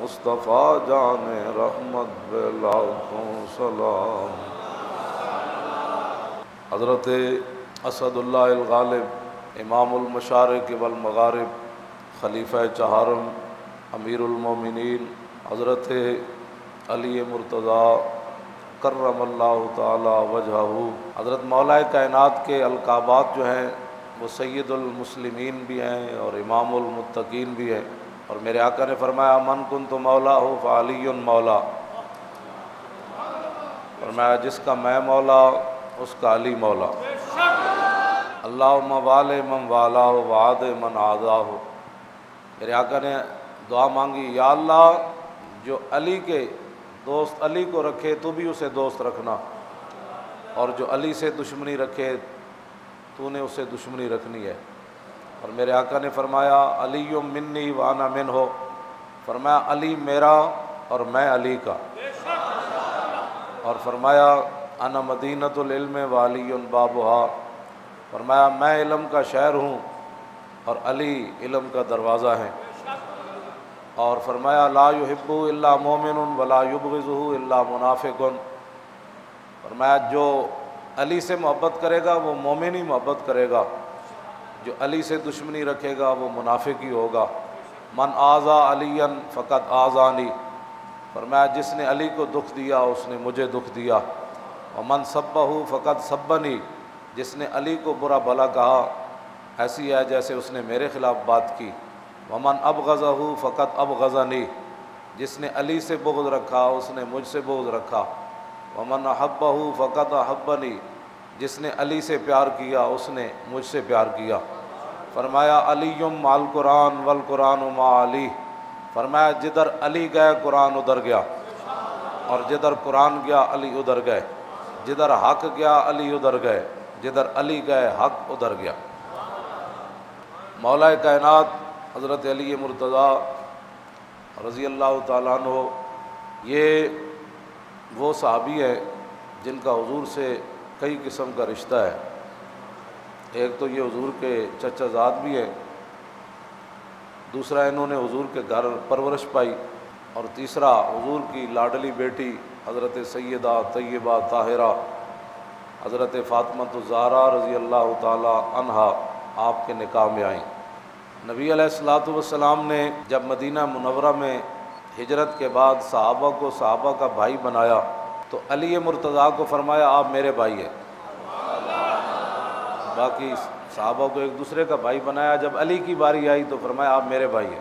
مصطفیٰ جان رحمت بے لاکھوں سلام۔ حضرت اسد اللہ الغالب امام المشارق والمغارب خلیفہ چہارم امیر المومنین حضرت علی مرتضیٰ کرم اللہ تعالی وجہہ، حضرت مولا کائنات کے القابات جو ہیں وہ سید المسلمین بھی ہیں اور امام المتقین بھی ہیں، اور میرے آقا نے فرمایا من کنت مولا ہو فعلی مولا، فرمایا جس کا میں مولا اس کا علی مولا۔ اللہم وال من والا ہو وعاد من عادا ہو، میرے آقا نے دعا مانگی یا اللہ جو علی کے دوست علی کو رکھے تو بھی اسے دوست رکھنا، اور جو علی سے دشمنی رکھے تو نے اسے دشمنی رکھنی ہے۔ اور میرے آقا نے فرمایا علی منی وانا من ہو، فرمایا علی میرا اور میں علی کا، اور فرمایا انا مدینۃ العلم وعلی بابھا، فرمایا میں علم کا شہر ہوں اور علی علم کا دروازہ ہے، اور فرمایا لا یحب الا مومن ولا یبغضہ الا منافق، فرمایا جو علی سے محبت کرے گا وہ مومن ہی محبت کرے گا، جو علی سے دشمنی رکھے گا وہ منافق ہی ہوگا۔ من آذا علی فقط آذانی، فرمایا جس نے علی کو دکھ دیا اس نے مجھے دکھ دیا، ومن سبہ فقط سبنی، جس نے علی کو برا بھلا کہا ایسی ہے جیسے اس نے میرے خلاف بات کی، ومن ابغضہ فقط ابغضنی، جس نے علی سے بغض رکھا اس نے مجھ سے بغض رکھا، ومن احبہ فقط احبنی، جس نے علی سے پیار کیا اس نے مجھ سے پیار کیا۔ فرمایا علی مع القرآن والقرآن مع علی، فرمایا جدھر علی گئے قرآن ادھر گیا، اور جدھر قرآن گیا علی ادھر گئے، جدھر حق گیا علی ادھر گئے، جدھر علی گئے حق ادھر گیا۔ مولا کائنات حضرت علی مرتضیٰ رضی اللہ تعالیٰ عنہ یہ وہ صحابی ہیں جن کا حضور سے کئی قسم کا رشتہ ہے۔ ایک تو یہ حضور کے چچا زاد بھی ہے، دوسرا انہوں نے حضور کے گھر پرورش پائی، اور تیسرا حضور کی لاڈلی بیٹی حضرت سیدہ طیبہ طاہرہ حضرت فاطمہ الزہرا رضی اللہ تعالی عنہا آپ کے نکاح میں آئیں۔ نبی علیہ الصلوۃ والسلام نے جب مدینہ منورہ میں ہجرت کے بعد صحابہ کو صحابہ کا بھائی بنایا تو علی مرتضیٰ کو فرمایا آپ میرے بھائی ہیں، باقی صحابہ کو ایک دوسرے کا بھائی بنایا، جب علی کی باری آئی تو فرمایا آپ میرے بھائی ہیں۔